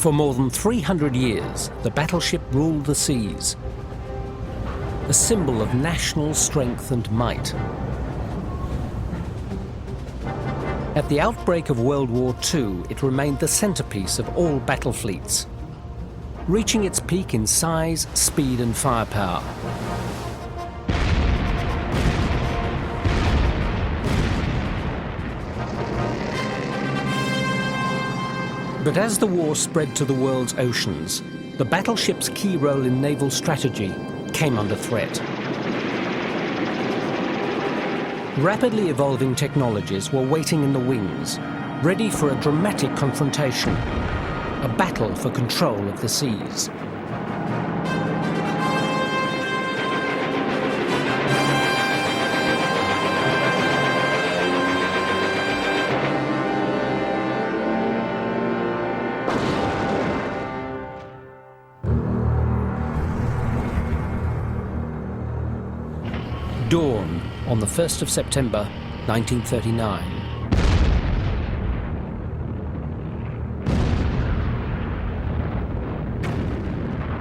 For more than 300 years, the battleship ruled the seas, a symbol of national strength and might. At the outbreak of World War II, it remained the centerpiece of all battle fleets, reaching its peak in size, speed and firepower. But as the war spread to the world's oceans, the battleship's key role in naval strategy came under threat. Rapidly evolving technologies were waiting in the wings, ready for a dramatic confrontation, a battle for control of the seas. Dawn on the 1st of September 1939.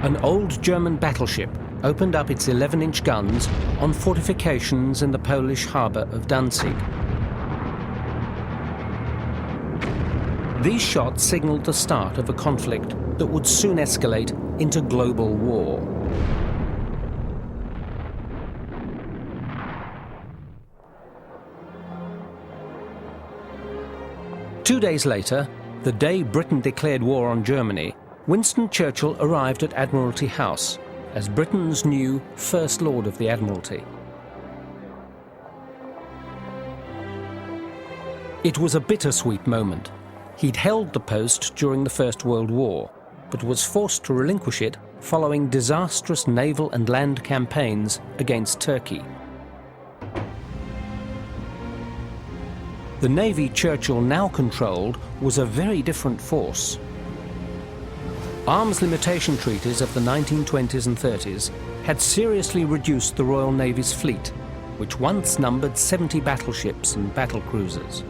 An old German battleship opened up its 11-inch guns on fortifications in the Polish harbour of Danzig. These shots signalled the start of a conflict that would soon escalate into global war. Two days later, the day Britain declared war on Germany, Winston Churchill arrived at Admiralty House as Britain's new First Lord of the Admiralty. It was a bittersweet moment. He'd held the post during the First World War, but was forced to relinquish it following disastrous naval and land campaigns against Turkey. The navy Churchill now controlled was a very different force. Arms limitation treaties of the 1920s and 30s had seriously reduced the Royal Navy's fleet, which once numbered 70 battleships and battlecruisers.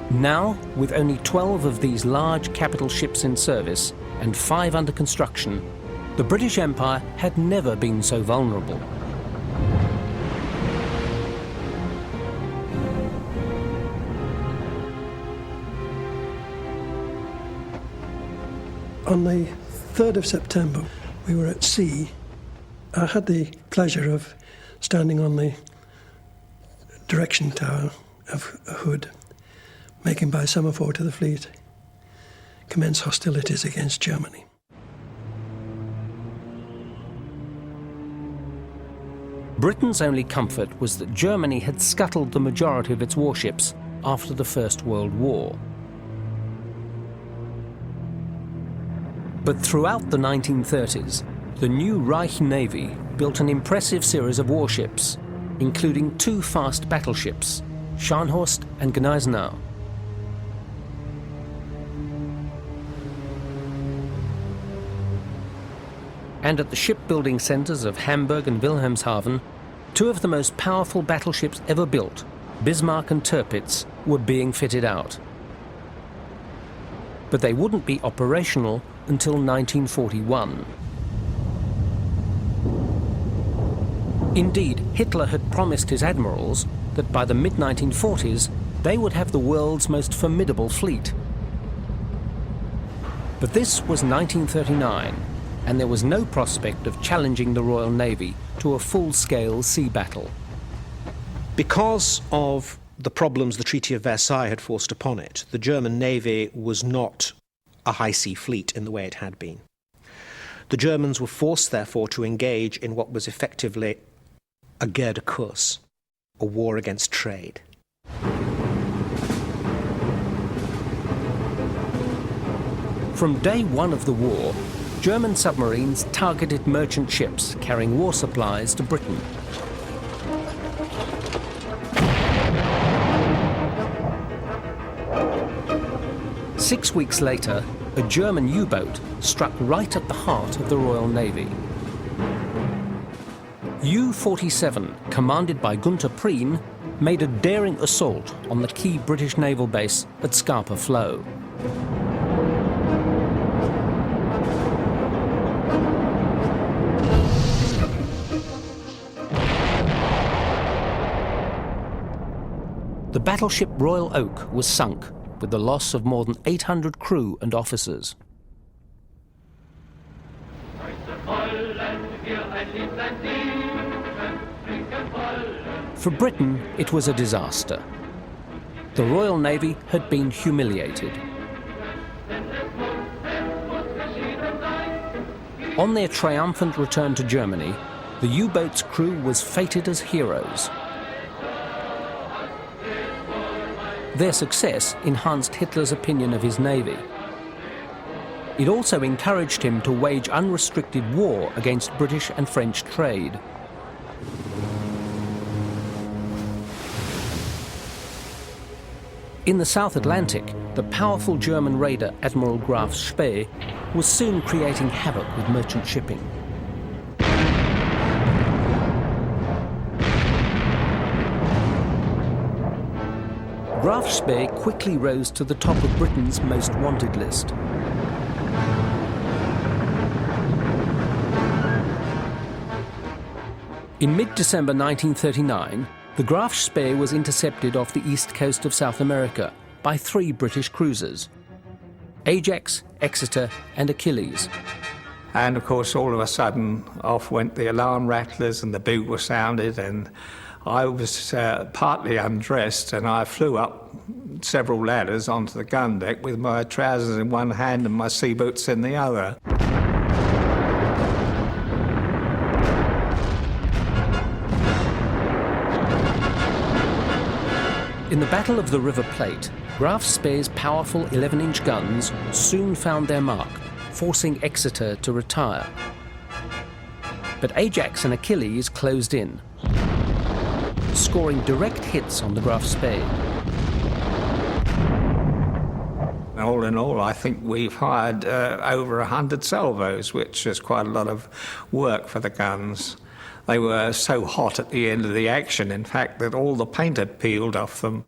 Now, with only 12 of these large capital ships in service and 5 under construction, the British Empire had never been so vulnerable. On the 3rd of September, we were at sea. I had the pleasure of standing on the direction tower of Hood, making by semaphore to the fleet, commence hostilities against Germany. Britain's only comfort was that Germany had scuttled the majority of its warships after the First World War. But throughout the 1930s, the new Reich Navy built an impressive series of warships, including 2 fast battleships, Scharnhorst and Gneisenau. And at the shipbuilding centres of Hamburg and Wilhelmshaven, 2 of the most powerful battleships ever built, Bismarck and Tirpitz, were being fitted out. But they wouldn't be operational until 1941. Indeed, Hitler had promised his admirals that by the mid-1940s they would have the world's most formidable fleet. But this was 1939, and there was no prospect of challenging the Royal Navy to a full-scale sea battle. Because of the problems the Treaty of Versailles had forced upon it, the German Navy was not a high-sea fleet in the way it had been. The Germans were forced, therefore, to engage in what was effectively a guerre de course, a war against trade. From day one of the war, German submarines targeted merchant ships carrying war supplies to Britain. Six weeks later, a German U-boat struck right at the heart of the Royal Navy. U-47, commanded by Gunther Prien, made a daring assault on the key British naval base at Scapa Flow. The battleship Royal Oak was sunk, with the loss of more than 800 crew and officers. For Britain, it was a disaster. The Royal Navy had been humiliated. On their triumphant return to Germany, the U-boat's crew was feted as heroes. Their success enhanced Hitler's opinion of his navy. It also encouraged him to wage unrestricted war against British and French trade. In the South Atlantic, the powerful German raider Admiral Graf Spee was soon creating havoc with merchant shipping. Graf Spee quickly rose to the top of Britain's most wanted list. In mid-December 1939, the Graf Spee was intercepted off the east coast of South America by 3 British cruisers: Ajax, Exeter and Achilles. And of course, all of a sudden, off went the alarm rattlers and the bugle sounded, and I was partly undressed, and I flew up several ladders onto the gun deck with my trousers in one hand and my sea boots in the other. In the Battle of the River Plate, Graf Spee's powerful 11-inch guns soon found their mark, forcing Exeter to retire. But Ajax and Achilles closed in, scoring direct hits on the Graf Spee. All in all, I think we fired over 100 salvos, which is quite a lot of work for the guns. They were so hot at the end of the action, in fact, that all the paint had peeled off them.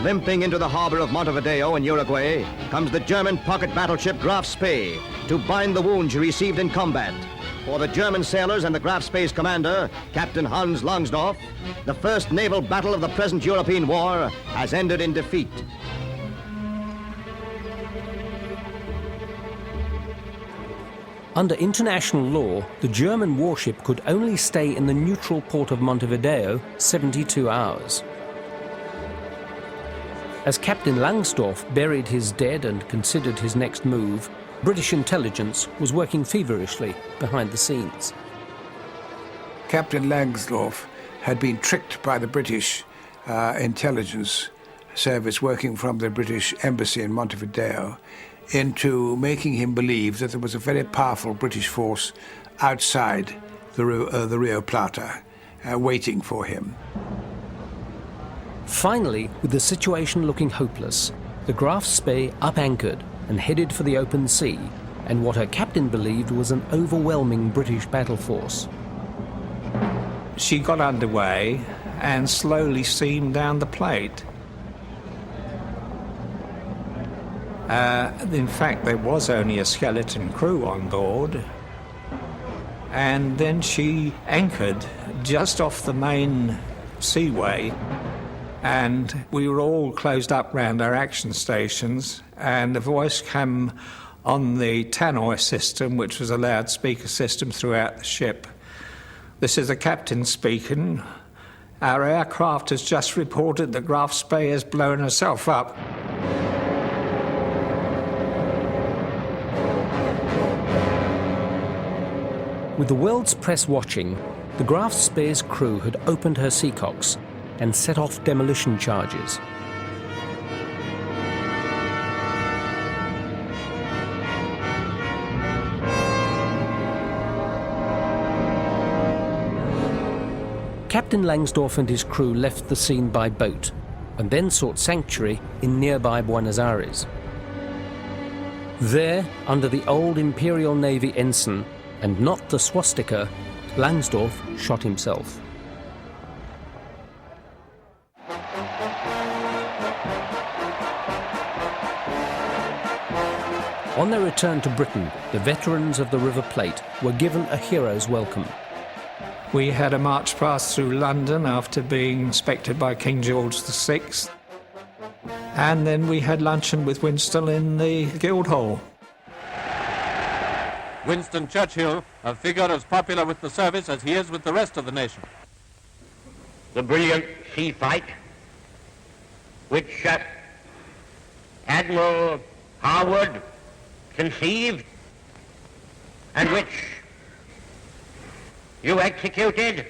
Limping into the harbor of Montevideo in Uruguay comes the German pocket battleship Graf Spee to bind the wounds he received in combat. For the German sailors and the Graf Spee's commander, Captain Hans Langsdorff, the first naval battle of the present European war has ended in defeat. Under international law, the German warship could only stay in the neutral port of Montevideo 72 hours. As Captain Langsdorff buried his dead and considered his next move, British intelligence was working feverishly behind the scenes. Captain Langsdorff had been tricked by the British intelligence service working from the British embassy in Montevideo into making him believe that there was a very powerful British force outside the Rio Plata, waiting for him. Finally, with the situation looking hopeless, the Graf Spee up-anchored and headed for the open sea, and what her captain believed was an overwhelming British battle force. She got underway and slowly steamed down the Plate. In fact, there was only a skeleton crew on board, and then she anchored just off the main seaway, and we were all closed up round our action stations, and a voice came on the tannoy system, which was a loudspeaker system throughout the ship. "This is the captain speaking. Our aircraft has just reported that Graf Spee has blown herself up." With the world's press watching, the Graf Spee's crew had opened her seacocks and set off demolition charges. Captain Langsdorff and his crew left the scene by boat and then sought sanctuary in nearby Buenos Aires. There, under the old Imperial Navy ensign, and not the swastika, Langsdorff shot himself. On their return to Britain, the veterans of the River Plate were given a hero's welcome. We had a march past through London after being inspected by King George VI. And then we had luncheon with Winston in the Guildhall. Winston Churchill, a figure as popular with the service as he is with the rest of the nation. The brilliant sea fight which Admiral Harwood conceived and which you executed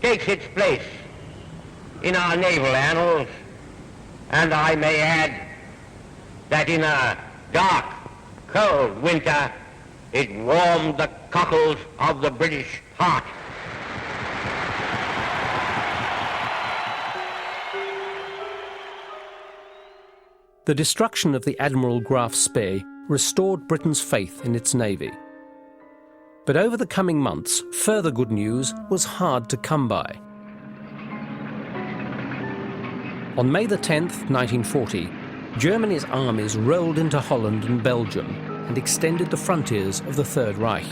takes its place in our naval annals, and I may add that in a dark, cold winter it warmed the cockles of the British heart. The destruction of the Admiral Graf Spee restored Britain's faith in its navy. But over the coming months, further good news was hard to come by. On May the 10th, 1940, Germany's armies rolled into Holland and Belgium and extended the frontiers of the Third Reich.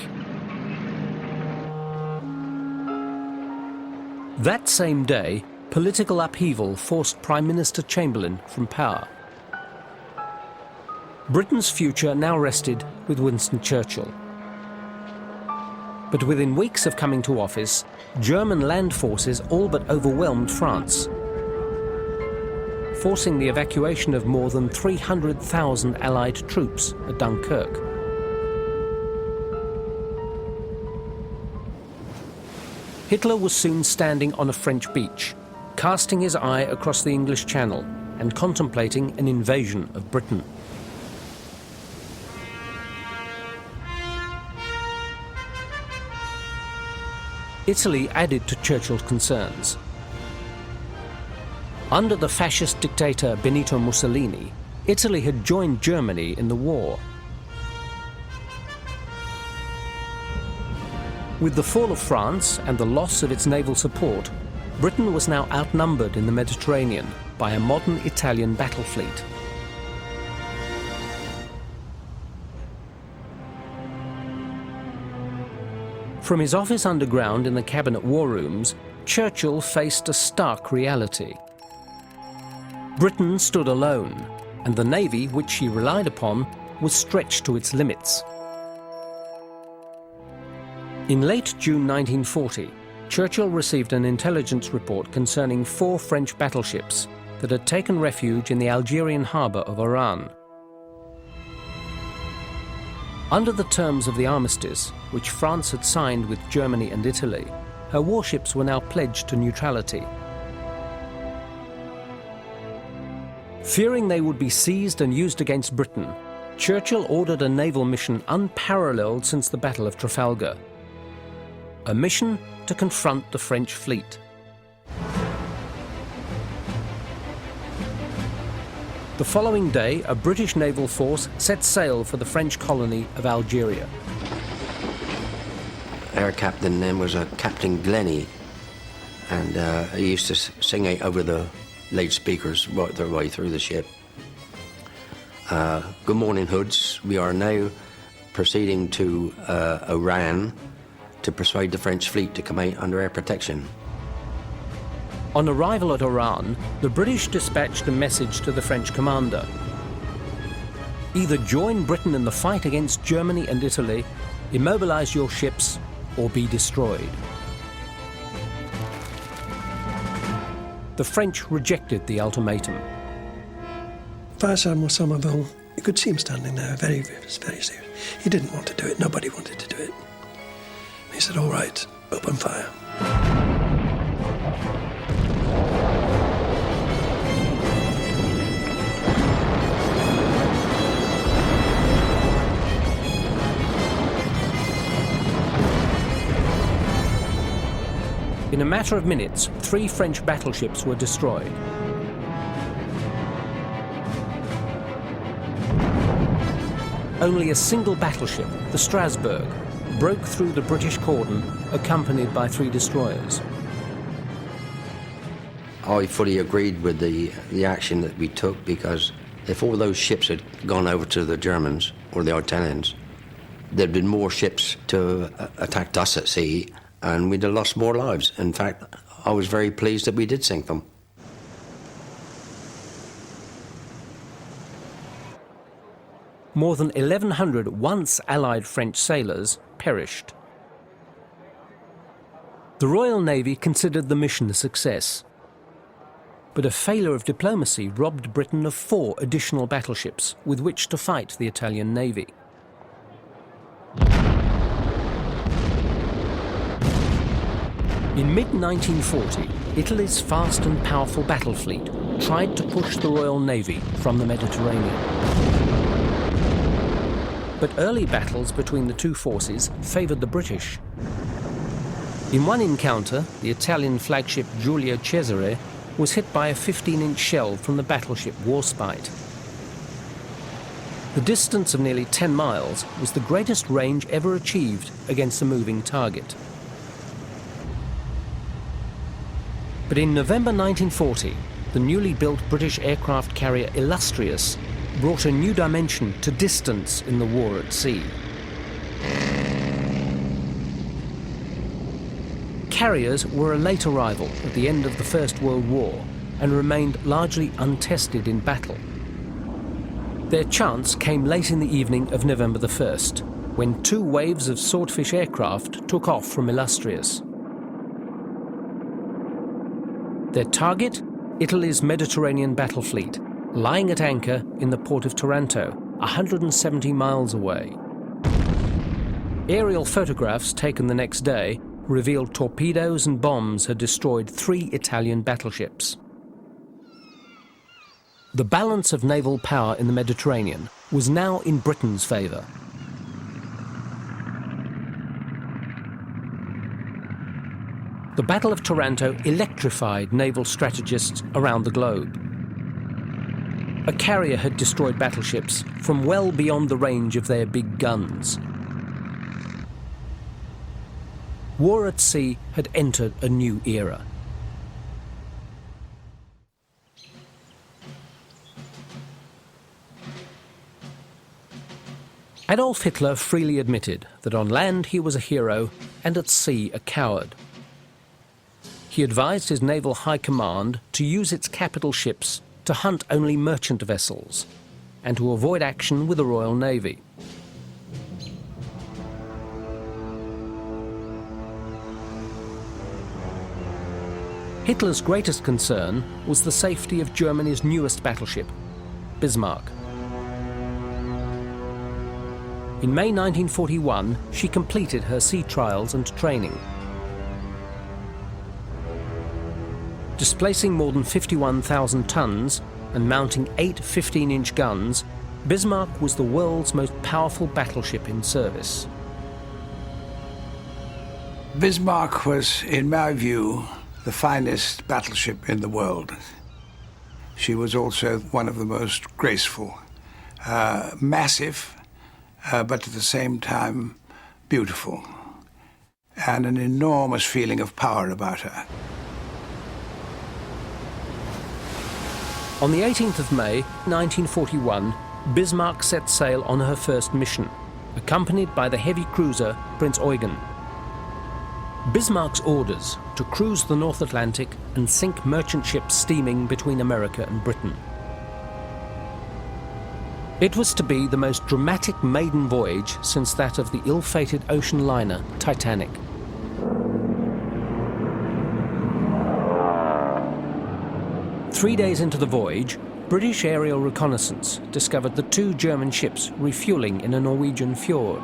That same day, political upheaval forced Prime Minister Chamberlain from power. Britain's future now rested with Winston Churchill. But within weeks of coming to office, German land forces all but overwhelmed France, forcing the evacuation of more than 300,000 Allied troops at Dunkirk. Hitler was soon standing on a French beach, casting his eye across the English Channel and contemplating an invasion of Britain. Italy added to Churchill's concerns. Under the fascist dictator Benito Mussolini, Italy had joined Germany in the war. With the fall of France and the loss of its naval support, Britain was now outnumbered in the Mediterranean by a modern Italian battle fleet. From his office underground in the cabinet war rooms, Churchill faced a stark reality. Britain stood alone, and the navy, which she relied upon, was stretched to its limits. In late June 1940, Churchill received an intelligence report concerning 4 French battleships that had taken refuge in the Algerian harbour of Oran. Under the terms of the armistice, which France had signed with Germany and Italy, her warships were now pledged to neutrality. Fearing they would be seized and used against Britain, Churchill ordered a naval mission unparalleled since the Battle of Trafalgar. A mission to confront the French fleet. The following day, a British naval force set sail for the French colony of Algeria. Our captain then was a Captain Glennie, and he used to sing out over the loudspeakers right their way through the ship. Good morning, Hoods. We are now proceeding to Oran to persuade the French fleet to come out under our protection. On arrival at Oran, the British dispatched a message to the French commander. Either join Britain in the fight against Germany and Italy, immobilize your ships, or be destroyed. The French rejected the ultimatum. Vice Admiral Somerville, you could see him standing there, very, very serious. He didn't want to do it. Nobody wanted to do it. He said, all right, open fire. In a matter of minutes, 3 French battleships were destroyed. Only a single battleship, the Strasbourg, broke through the British cordon, accompanied by 3 destroyers. I fully agreed with the action that we took, because if all those ships had gone over to the Germans or the Italians, there'd been more ships to attack us at sea, and we'd have lost more lives. In fact, I was very pleased that we did sink them. More than 1,100 once Allied French sailors perished. The Royal Navy considered the mission a success, but a failure of diplomacy robbed Britain of 4 additional battleships with which to fight the Italian Navy. In mid-1940, Italy's fast and powerful battle fleet tried to push the Royal Navy from the Mediterranean. But early battles between the two forces favoured the British. In one encounter, the Italian flagship Giulio Cesare was hit by a 15-inch shell from the battleship Warspite. The distance of nearly 10 miles was the greatest range ever achieved against a moving target. But in November 1940, the newly built British aircraft carrier Illustrious brought a new dimension to distance in the war at sea. Carriers were a late arrival at the end of the First World War and remained largely untested in battle. Their chance came late in the evening of November the 1st, when 2 waves of Swordfish aircraft took off from Illustrious. Their target? Italy's Mediterranean battle fleet, lying at anchor in the port of Taranto, 170 miles away. Aerial photographs taken the next day revealed torpedoes and bombs had destroyed 3 Italian battleships. The balance of naval power in the Mediterranean was now in Britain's favour. The Battle of Taranto electrified naval strategists around the globe. A carrier had destroyed battleships from well beyond the range of their big guns. War at sea had entered a new era. Adolf Hitler freely admitted that on land he was a hero and at sea a coward. He advised his naval high command to use its capital ships to hunt only merchant vessels and to avoid action with the Royal Navy. Hitler's greatest concern was the safety of Germany's newest battleship, Bismarck. In May 1941, she completed her sea trials and training. Displacing more than 51,000 tons and mounting 8 15-inch guns, Bismarck was the world's most powerful battleship in service. Bismarck was, in my view, the finest battleship in the world. She was also one of the most graceful, massive, but at the same time beautiful, and an enormous feeling of power about her. On the 18th of May, 1941, Bismarck set sail on her first mission, accompanied by the heavy cruiser Prince Eugen. Bismarck's orders to cruise the North Atlantic and sink merchant ships steaming between America and Britain. It was to be the most dramatic maiden voyage since that of the ill-fated ocean liner Titanic. Three days into the voyage, British aerial reconnaissance discovered the 2 German ships refuelling in a Norwegian fjord.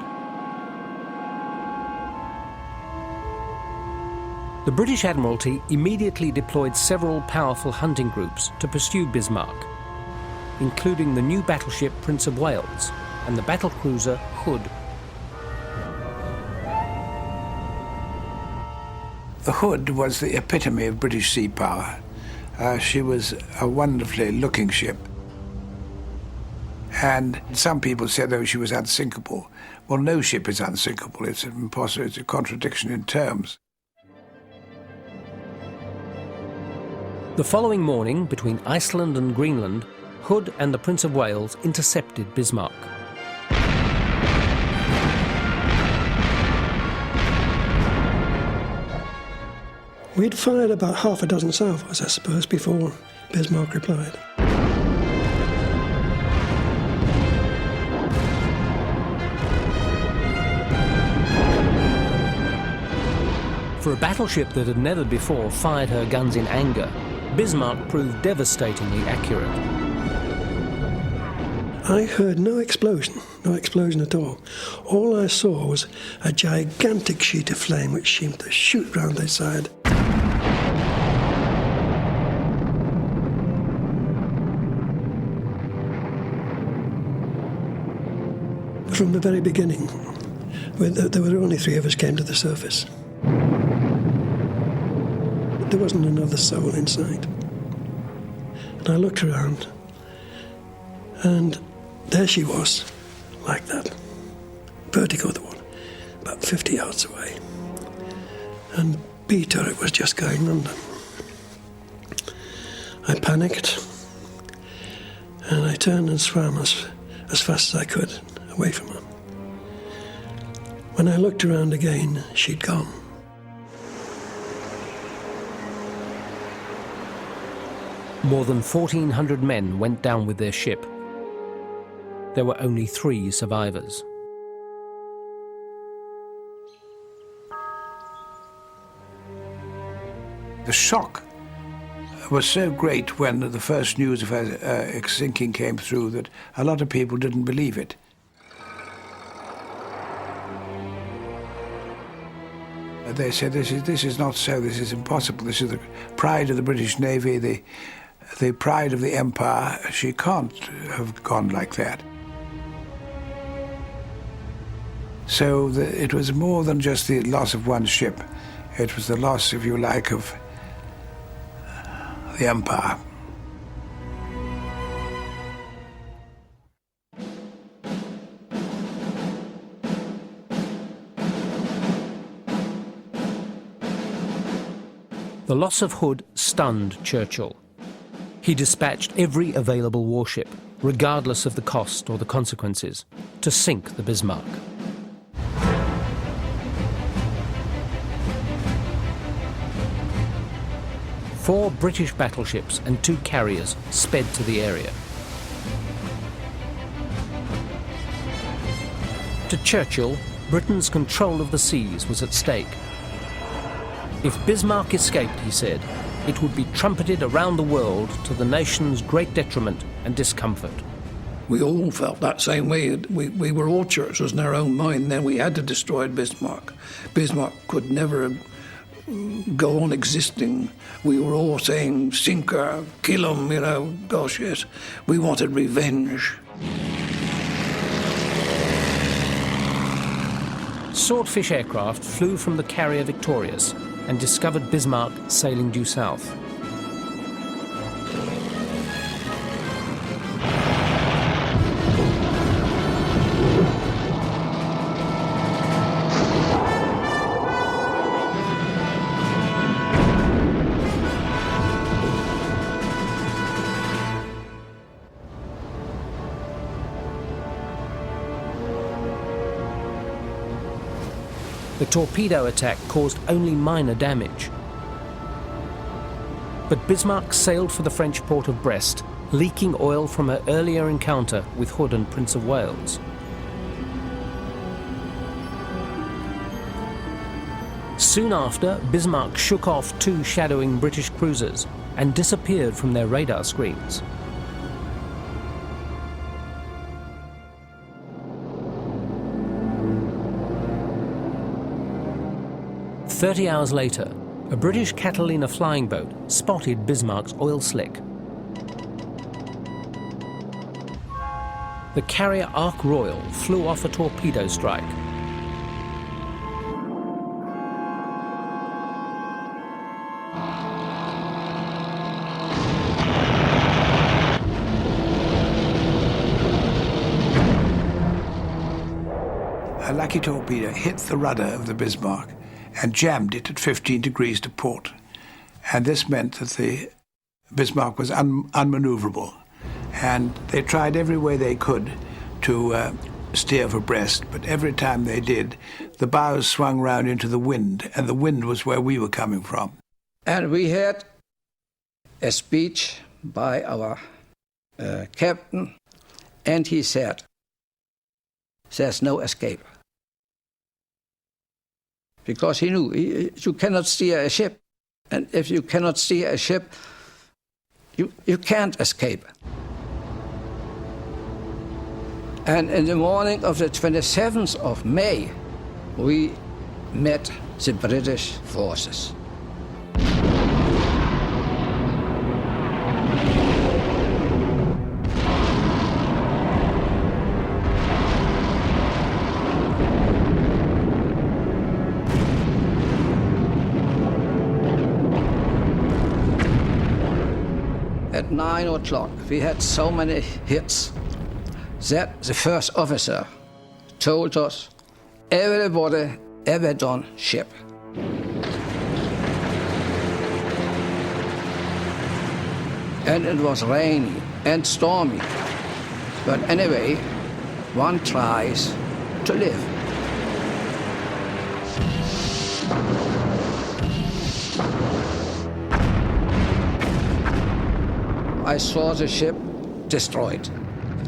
The British Admiralty immediately deployed several powerful hunting groups to pursue Bismarck, including the new battleship Prince of Wales and the battlecruiser Hood. The Hood was the epitome of British sea power. She was a wonderfully looking ship. And some people said, oh, she was unsinkable. Well, no ship is unsinkable. It's impossible. It's a contradiction in terms. The following morning, between Iceland and Greenland, Hood and the Prince of Wales intercepted Bismarck. We'd fired about half a dozen salvos, I suppose, before Bismarck replied. For a battleship that had never before fired her guns in anger, Bismarck proved devastatingly accurate. I heard no explosion at all. All I saw was a gigantic sheet of flame which seemed to shoot round the side. From the very beginning, there were only 3 of us came to the surface. There wasn't another soul in sight. And I looked around, and there she was, like that, vertigo the water, about 50 yards away. And B turret was just going under. I panicked, and I turned and swam as fast as I could away from her. When I looked around again, she'd gone. More than 1,400 men went down with their ship. There were only 3 survivors. The shock was so great when the first news of her sinking came through that a lot of people didn't believe it. They said, this is not so, this is impossible, this is the pride of the British Navy, the pride of the Empire. She can't have gone like that. So it was more than just the loss of one ship. It was the loss, if you like, of the Empire. The loss of Hood stunned Churchill. He dispatched every available warship, regardless of the cost or the consequences, to sink the Bismarck. Four British battleships and 2 carriers sped to the area. To Churchill, Britain's control of the seas was at stake. If Bismarck escaped, he said, it would be trumpeted around the world to the nation's great detriment and discomfort. We all felt that same way. We were all Churchills in our own mind. Then we had to destroy Bismarck. Bismarck could never go on existing. We were all saying, sink her, kill him, you know, gosh, yes. We wanted revenge. Swordfish aircraft flew from the carrier Victorious and discovered Bismarck sailing due south. The torpedo attack caused only minor damage. But Bismarck sailed for the French port of Brest, leaking oil from her earlier encounter with Hood and Prince of Wales. Soon after, Bismarck shook off 2 shadowing British cruisers and disappeared from their radar screens. "30 hours later, a British Catalina flying boat spotted Bismarck's oil slick. The carrier Ark Royal flew off a torpedo strike. A lucky torpedo hit the rudder of the Bismarck and jammed it at 15 degrees to port. And this meant that the Bismarck was unmaneuverable. And they tried every way they could to steer for Brest, but every time they did, the bows swung round into the wind, and the wind was where we were coming from. And we had a speech by our captain, and he said, there's no escape. Because he knew you cannot steer a ship, and if you cannot steer a ship, you can't escape. And in the morning of the 27th of May, we met the British forces. At 9 o'clock, we had so many hits that the first officer told us, everybody ever done ship. And it was rainy and stormy. But anyway, one tries to live. I saw the ship destroyed.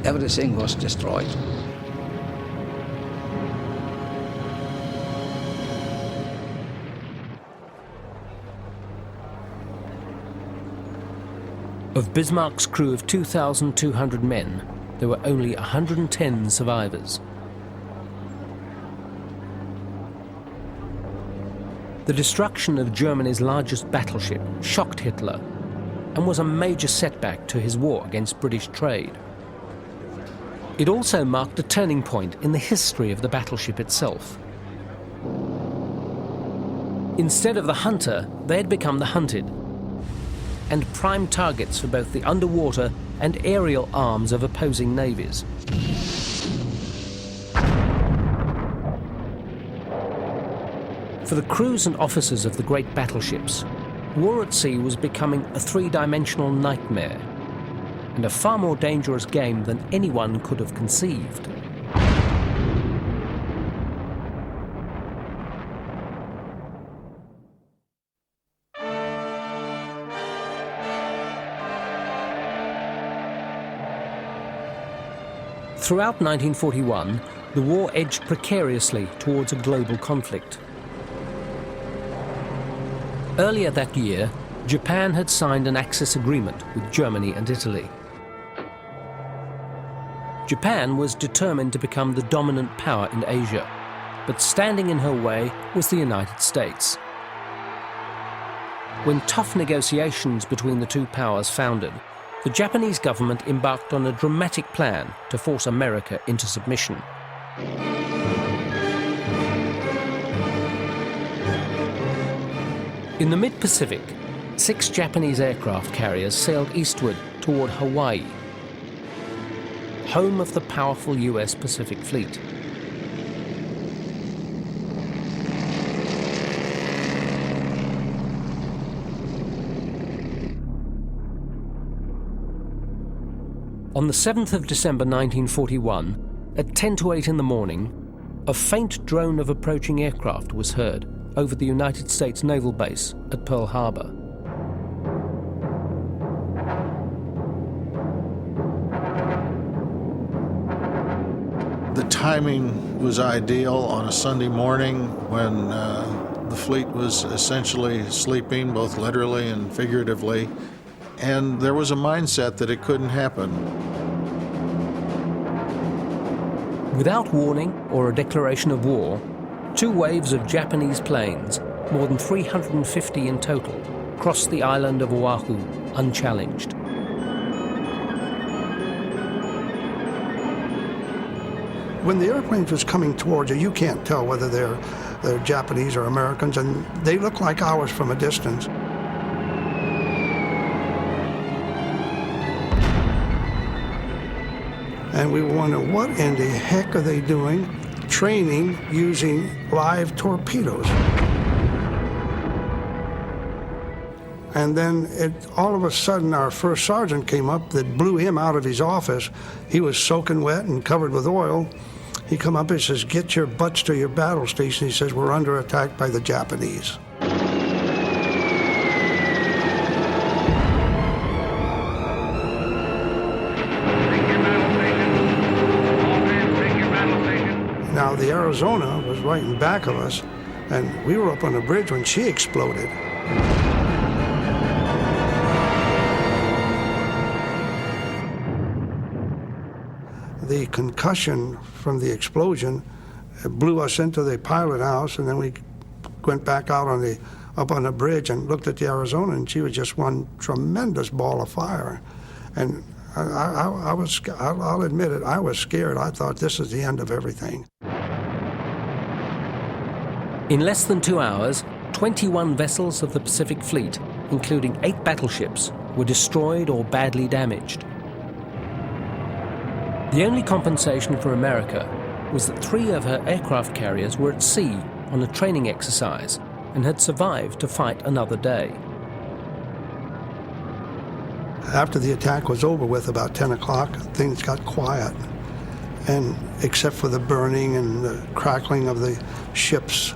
Everything was destroyed. Of Bismarck's crew of 2,200 men, there were only 110 survivors. The destruction of Germany's largest battleship shocked Hitler and was a major setback to his war against British trade. It also marked a turning point in the history of the battleship itself. Instead of the hunter, they had become the hunted, and prime targets for both the underwater and aerial arms of opposing navies. For the crews and officers of the great battleships, war at sea was becoming a three-dimensional nightmare, and a far more dangerous game than anyone could have conceived. Throughout 1941, the war edged precariously towards a global conflict. Earlier that year, Japan had signed an Axis agreement with Germany and Italy. Japan was determined to become the dominant power in Asia, but standing in her way was the United States. When tough negotiations between the two powers foundered, the Japanese government embarked on a dramatic plan to force America into submission. In the mid-Pacific, 6 Japanese aircraft carriers sailed eastward toward Hawaii, home of the powerful US Pacific Fleet. On the 7th of December 1941, at 10 to 8 in the morning, a faint drone of approaching aircraft was heard over the United States naval base at Pearl Harbor. The timing was ideal on a Sunday morning when the fleet was essentially sleeping, both literally and figuratively, and there was a mindset that it couldn't happen. Without warning or a declaration of war, 2 waves of Japanese planes, more than 350 in total, crossed the island of Oahu unchallenged. When the airplanes was coming towards you, you can't tell whether they're Japanese or Americans, and they look like ours from a distance. And we wonder, what in the heck are they doing training using live torpedoes? And then all of a sudden, our first sergeant came up that blew him out of his office. He was soaking wet and covered with oil. He come up and says, "Get your butts to your battle station." He says, "We're under attack by the Japanese." Arizona was right in back of us, and we were up on the bridge when she exploded. The concussion from the explosion blew us into the pilot house, and then we went back out up on the bridge and looked at the Arizona, and she was just one tremendous ball of fire. And I'll admit it, I was scared. I thought this is the end of everything. In less than 2 hours, 21 vessels of the Pacific Fleet, including 8 battleships, were destroyed or badly damaged. The only compensation for America was that 3 of her aircraft carriers were at sea on a training exercise and had survived to fight another day. After the attack was over with, about 10 o'clock, things got quiet. And except for the burning and the crackling of the ships,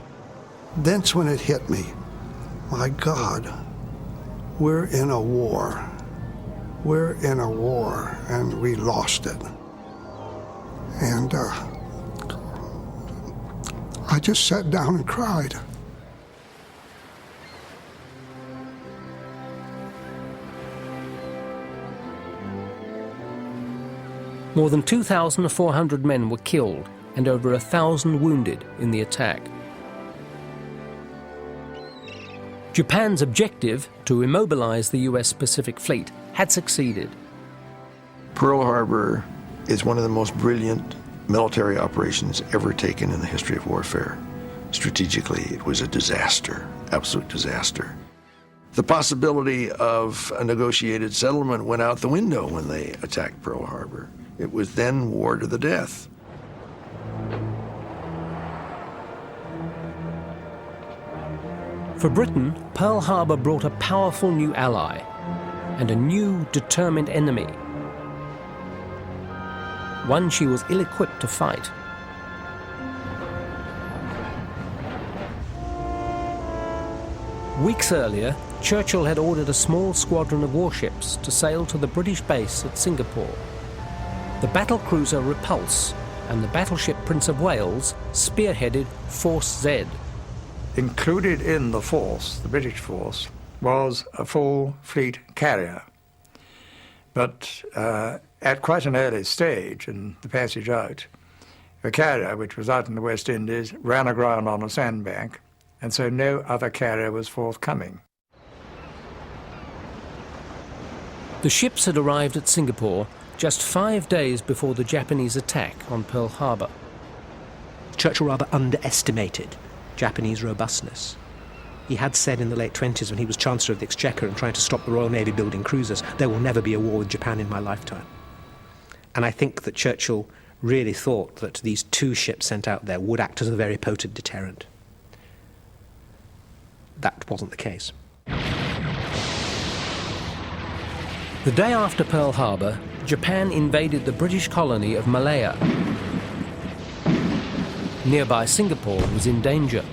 that's when it hit me. My God, we're in a war. We're in a war, and we lost it. And I just sat down and cried. More than 2,400 men were killed and over 1,000 wounded in the attack. Japan's objective to immobilize the US Pacific Fleet had succeeded. Pearl Harbor is one of the most brilliant military operations ever taken in the history of warfare. Strategically, it was a disaster, absolute disaster. The possibility of a negotiated settlement went out the window when they attacked Pearl Harbor. It was then war to the death. For Britain, Pearl Harbor brought a powerful new ally and a new, determined enemy. One she was ill-equipped to fight. Weeks earlier, Churchill had ordered a small squadron of warships to sail to the British base at Singapore. The battlecruiser Repulse and the battleship Prince of Wales spearheaded Force Z. Included in the force, the British force, was a full fleet carrier. But at quite an early stage in the passage out, the carrier, which was out in the West Indies, ran aground on a sandbank, and so no other carrier was forthcoming. The ships had arrived at Singapore just 5 days before the Japanese attack on Pearl Harbor. Churchill rather underestimated Japanese robustness. He had said in the late 20s, when he was Chancellor of the Exchequer and trying to stop the Royal Navy building cruisers, there will never be a war with Japan in my lifetime. And I think that Churchill really thought that these 2 ships sent out there would act as a very potent deterrent. That wasn't the case. The day after Pearl Harbor, Japan invaded the British colony of Malaya. Nearby Singapore was in danger.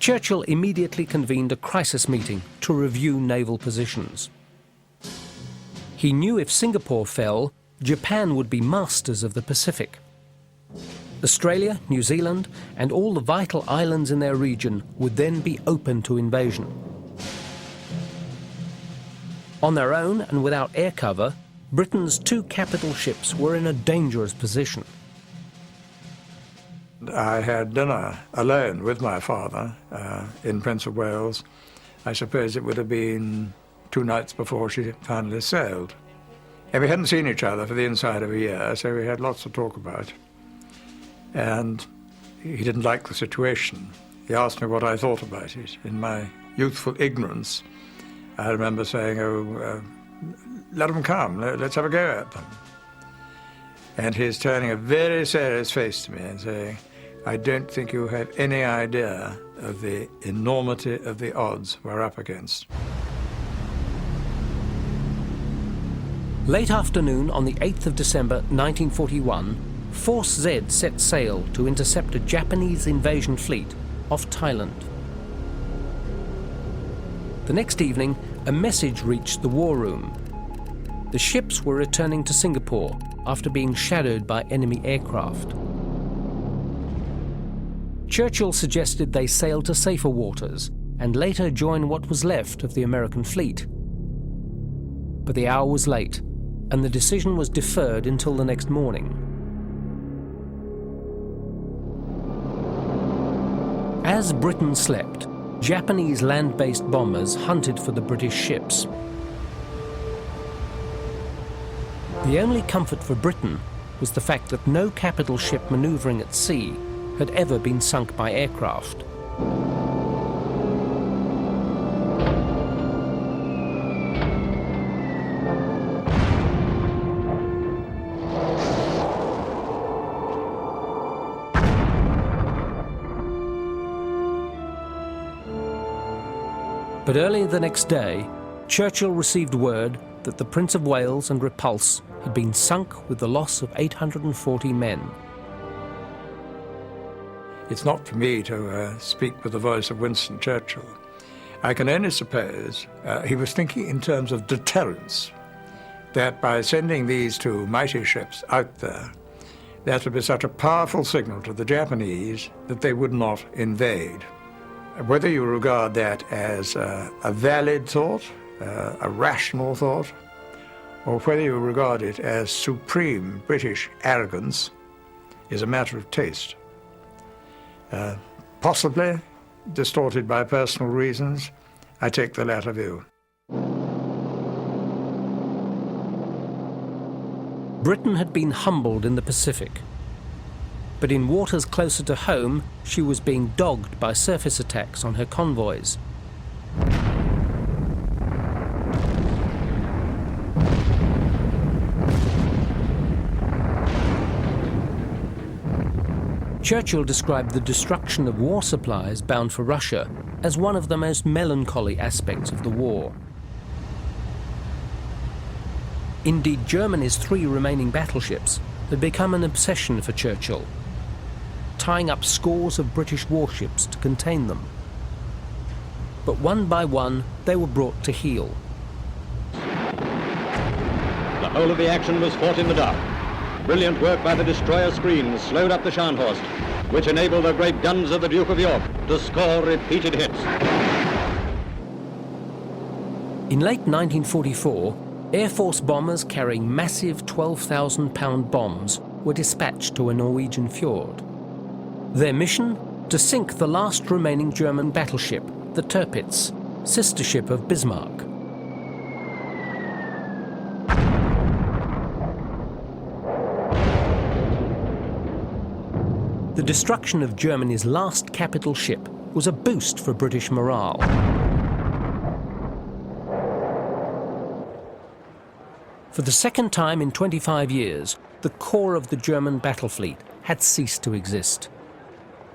Churchill immediately convened a crisis meeting to review naval positions. He knew if Singapore fell, Japan would be masters of the Pacific. Australia, New Zealand, and all the vital islands in their region would then be open to invasion. On their own and without air cover, Britain's 2 capital ships were in a dangerous position. I had dinner alone with my father in Prince of Wales. I suppose it would have been 2 nights before she finally sailed. And we hadn't seen each other for the inside of a year, so we had lots to talk about. And he didn't like the situation. He asked me what I thought about it. In my youthful ignorance, I remember saying, let them come, let's have a go at them. And he's turning a very serious face to me and saying, I don't think you have any idea of the enormity of the odds we're up against. Late afternoon on the 8th of December 1941, Force Z set sail to intercept a Japanese invasion fleet off Thailand. The next evening, a message reached the war room. The ships were returning to Singapore after being shadowed by enemy aircraft. Churchill suggested they sail to safer waters and later join what was left of the American fleet. But the hour was late, and the decision was deferred until the next morning. As Britain slept, Japanese land-based bombers hunted for the British ships. The only comfort for Britain was the fact that no capital ship manoeuvring at sea had ever been sunk by aircraft. But early the next day, Churchill received word that the Prince of Wales and Repulse had been sunk with the loss of 840 men. It's not for me to speak with the voice of Winston Churchill. I can only suppose he was thinking in terms of deterrence, that by sending these two mighty ships out there, that would be such a powerful signal to the Japanese that they would not invade. Whether you regard that as a valid thought, a rational thought, or whether you regard it as supreme British arrogance is a matter of taste. Possibly distorted by personal reasons, I take the latter view. Britain had been humbled in the Pacific, but in waters closer to home, she was being dogged by surface attacks on her convoys. Churchill described the destruction of war supplies bound for Russia as one of the most melancholy aspects of the war. Indeed, Germany's 3 remaining battleships had become an obsession for Churchill, tying up scores of British warships to contain them. But one by one, they were brought to heel. The whole of the action was fought in the dark. Brilliant work by the destroyer screens slowed up the Scharnhorst, which enabled the great guns of the Duke of York to score repeated hits. In late 1944, Air Force bombers carrying massive 12,000-pound bombs were dispatched to a Norwegian fjord. Their mission? To sink the last remaining German battleship, the Tirpitz, sister ship of Bismarck. The destruction of Germany's last capital ship was a boost for British morale. For the second time in 25 years, the core of the German battle fleet had ceased to exist.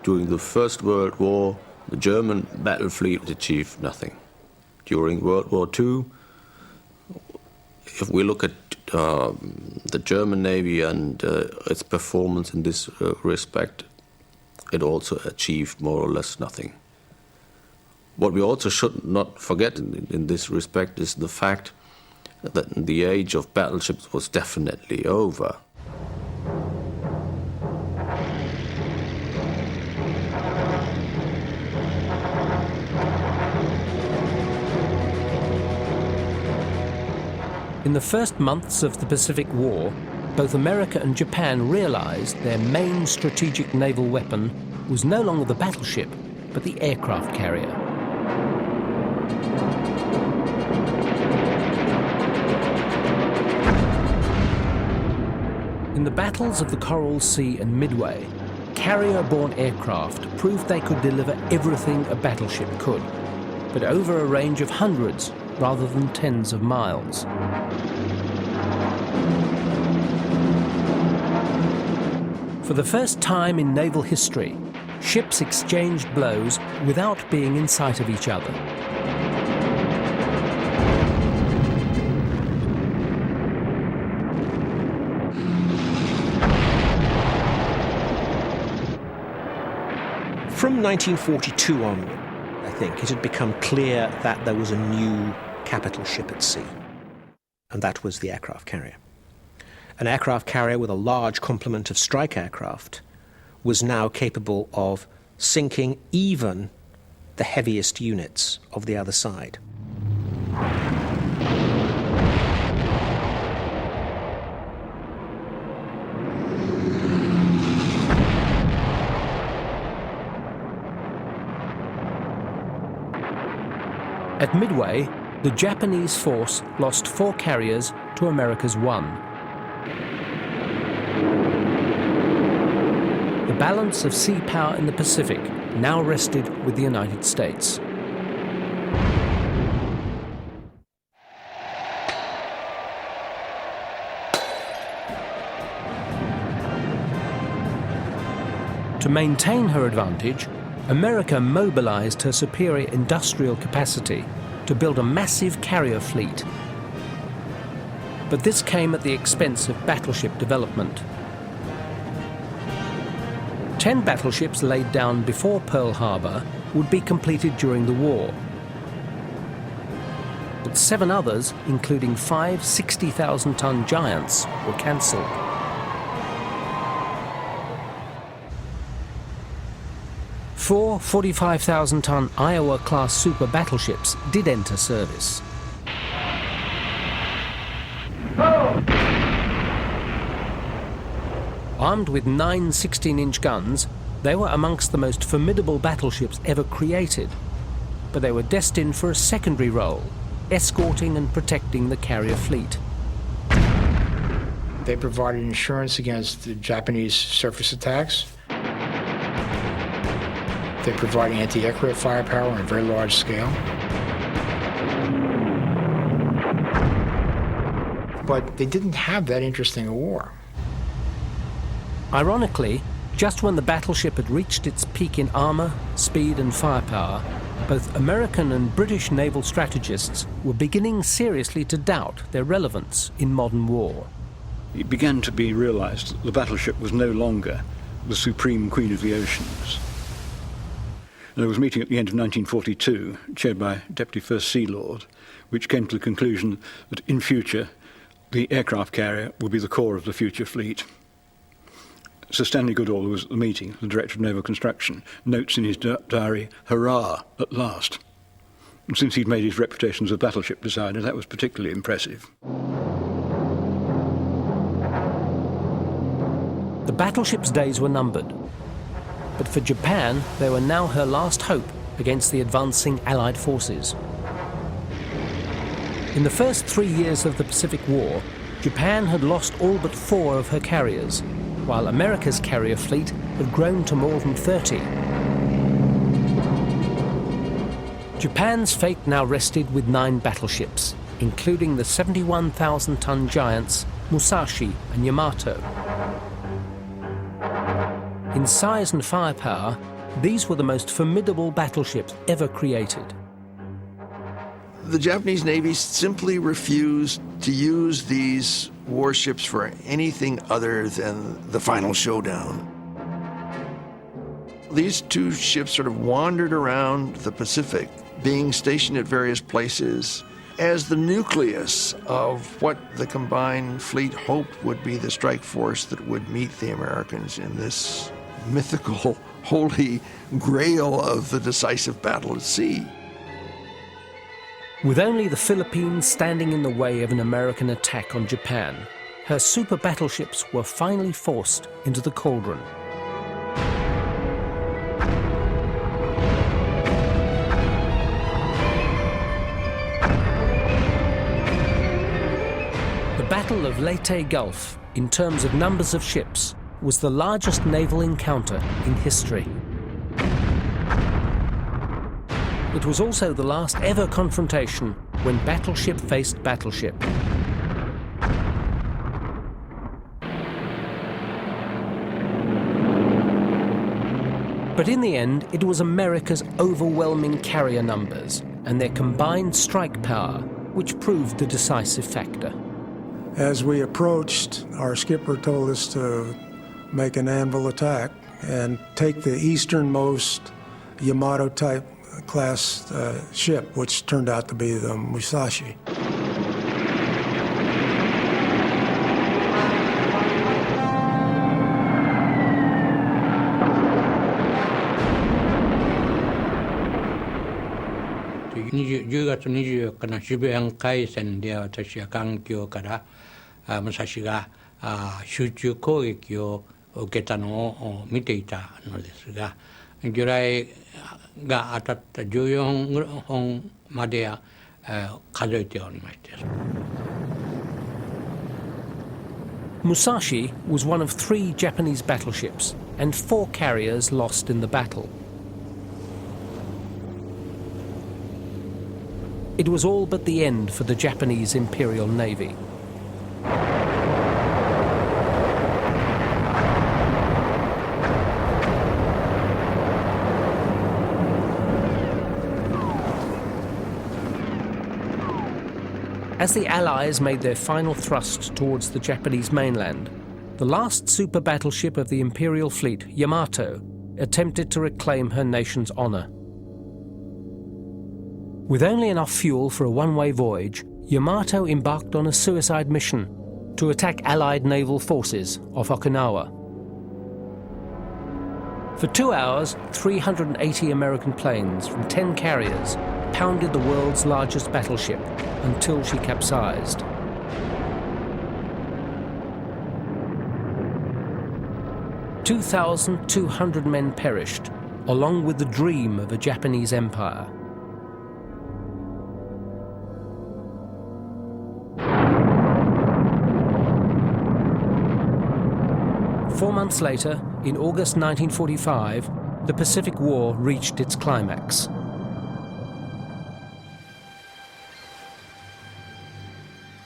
During the First World War, the German battle fleet achieved nothing. During World War II, if we look at the German Navy and its performance in this respect, it also achieved more or less nothing. What we also should not forget in this respect is the fact that the age of battleships was definitely over. In the first months of the Pacific War, both America and Japan realized their main strategic naval weapon was no longer the battleship, but the aircraft carrier. In the battles of the Coral Sea and Midway, carrier-borne aircraft proved they could deliver everything a battleship could, but over a range of hundreds rather than tens of miles. For the first time in naval history, ships exchanged blows without being in sight of each other. From 1942 onward, I think, it had become clear that there was a new capital ship at sea. and that was the aircraft carrier. An aircraft carrier with a large complement of strike aircraft was now capable of sinking even the heaviest units of the other side. At Midway, the Japanese force lost 4 carriers to America's 1. The balance of sea power in the Pacific now rested with the United States. To maintain her advantage, America mobilized her superior industrial capacity to build a massive carrier fleet. But this came at the expense of battleship development. 10 battleships laid down before Pearl Harbor would be completed during the war. But 7 others, including 5 60,000-ton giants, were cancelled. Four 45,000-ton Iowa-class super battleships did enter service. Armed with 9 16-inch guns, they were amongst the most formidable battleships ever created, but they were destined for a secondary role, escorting and protecting the carrier fleet. They provided insurance against the Japanese surface attacks. They provided anti-aircraft firepower on a very large scale. But they didn't have that interesting a war. Ironically, just when the battleship had reached its peak in armour, speed and firepower, both American and British naval strategists were beginning seriously to doubt their relevance in modern war. It began to be realised that the battleship was no longer the supreme queen of the oceans. There was a meeting at the end of 1942, chaired by Deputy First Sea Lord, which came to the conclusion that in future the aircraft carrier would be the core of the future fleet. Sir Stanley Goodall, who was at the meeting, the Director of Naval Construction, notes in his diary, "Hurrah, at last." And since he'd made his reputation as a battleship designer, that was particularly impressive. The battleship's days were numbered. But for Japan, they were now her last hope against the advancing Allied forces. In the first 3 years of the Pacific War, Japan had lost all but 4 of her carriers, while America's carrier fleet had grown to more than 30. Japan's fate now rested with 9 battleships, including the 71,000-ton giants Musashi and Yamato. In size and firepower, these were the most formidable battleships ever created. The Japanese Navy simply refused to use these warships for anything other than the final showdown. These 2 ships sort of wandered around the Pacific, being stationed at various places as the nucleus of what the combined fleet hoped would be the strike force that would meet the Americans in this mythical, holy grail of the decisive battle at sea. With only the Philippines standing in the way of an American attack on Japan, her super battleships were finally forced into the cauldron. The Battle of Leyte Gulf, in terms of numbers of ships, was the largest naval encounter in history. It was also the last ever confrontation when battleship faced battleship. But in the end, it was America's overwhelming carrier numbers and their combined strike power which proved the decisive factor. As we approached, our skipper told us to make an anvil attack and take the easternmost Yamato-type class ship, which turned out to be the Musashi. 10月24日の渋谷海戦で私は艦橋から武蔵が集中攻撃を受けたのを見ていたのですが、魚雷が当たった14本までは数えておりまして。Musashi was one of 3 Japanese battleships and 4 carriers lost in the battle. It was all but the end for the Japanese Imperial Navy. As the Allies made their final thrust towards the Japanese mainland, the last super battleship of the Imperial fleet, Yamato, attempted to reclaim her nation's honour. With only enough fuel for a one-way voyage, Yamato embarked on a suicide mission to attack Allied naval forces off Okinawa. For 2 hours, 380 American planes from 10 carriers pounded the world's largest battleship until she capsized. "2,200 men perished, along with the dream of a Japanese empire." Four months later, in August 1945, the Pacific War reached its climax.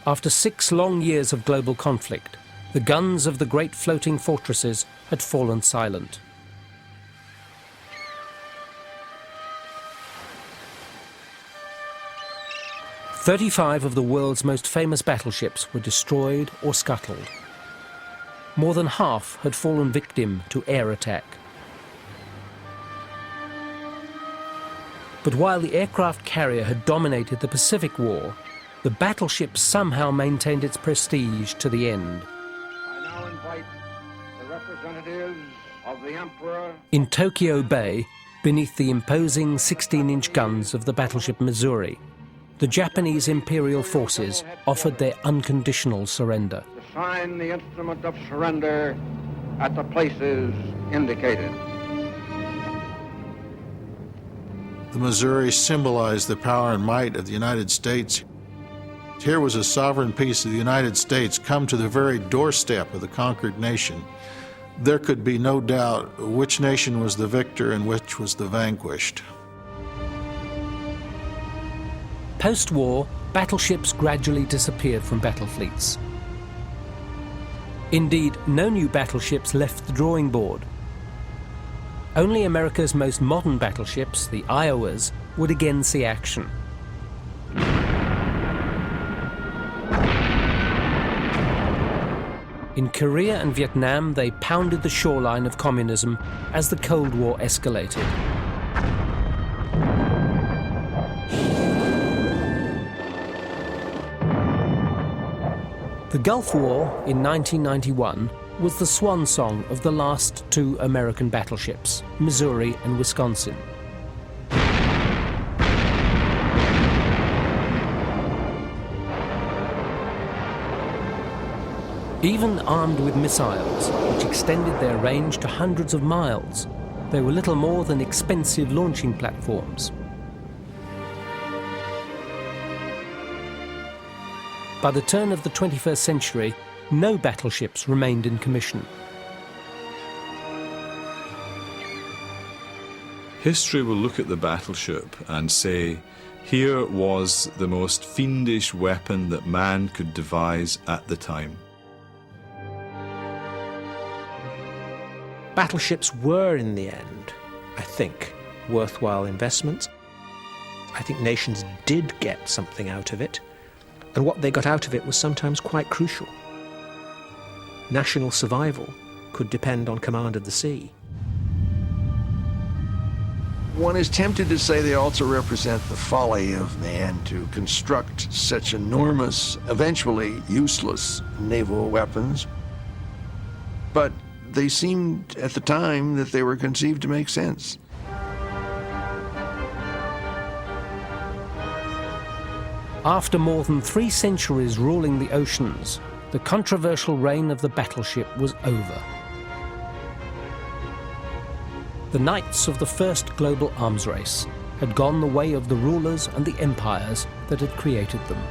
After 6 long years of global conflict, the guns of the great floating fortresses had fallen silent. "35 of the world's most famous battleships were destroyed or scuttled. More than half had fallen victim to air attack. But while the aircraft carrier had dominated the Pacific War, the battleship somehow maintained its prestige to the end. I now invite the representatives of the Emperor. In Tokyo Bay, beneath the imposing 16-inch guns of the battleship Missouri, the Japanese Imperial forces offered their unconditional surrender. To sign the instrument of surrender at the places indicated. The Missouri symbolized the power and might of the United States. Here was a sovereign piece of the United States come to the very doorstep of the conquered nation. There could be no doubt which nation was the victor and which was the vanquished. Post-war, battleships gradually disappeared from battle fleets. Indeed, no new battleships left the drawing board. Only America's most modern battleships, the Iowas, would again see action. In Korea and Vietnam, they pounded the shoreline of communism as the Cold War escalated. The Gulf War in 1991 was the swan song of the last 2 American battleships, Missouri and Wisconsin. Even armed with missiles, which extended their range to hundreds of miles, they were little more than expensive launching platforms. By the turn of the 21st century, no battleships remained in commission. History will look at the battleship and say, here was the most fiendish weapon that man could devise at the time. Battleships were, in the end, I think, worthwhile investments. I think nations did get something out of it, and what they got out of it was sometimes quite crucial. National survival could depend on command of the sea. One is tempted to say they also represent the folly of man to construct such enormous, eventually useless naval weapons. But they seemed at the time that they were conceived to make sense. After more than 3 centuries ruling the oceans, the controversial reign of the battleship was over. The knights of the first global arms race had gone the way of the rulers and the empires that had created them.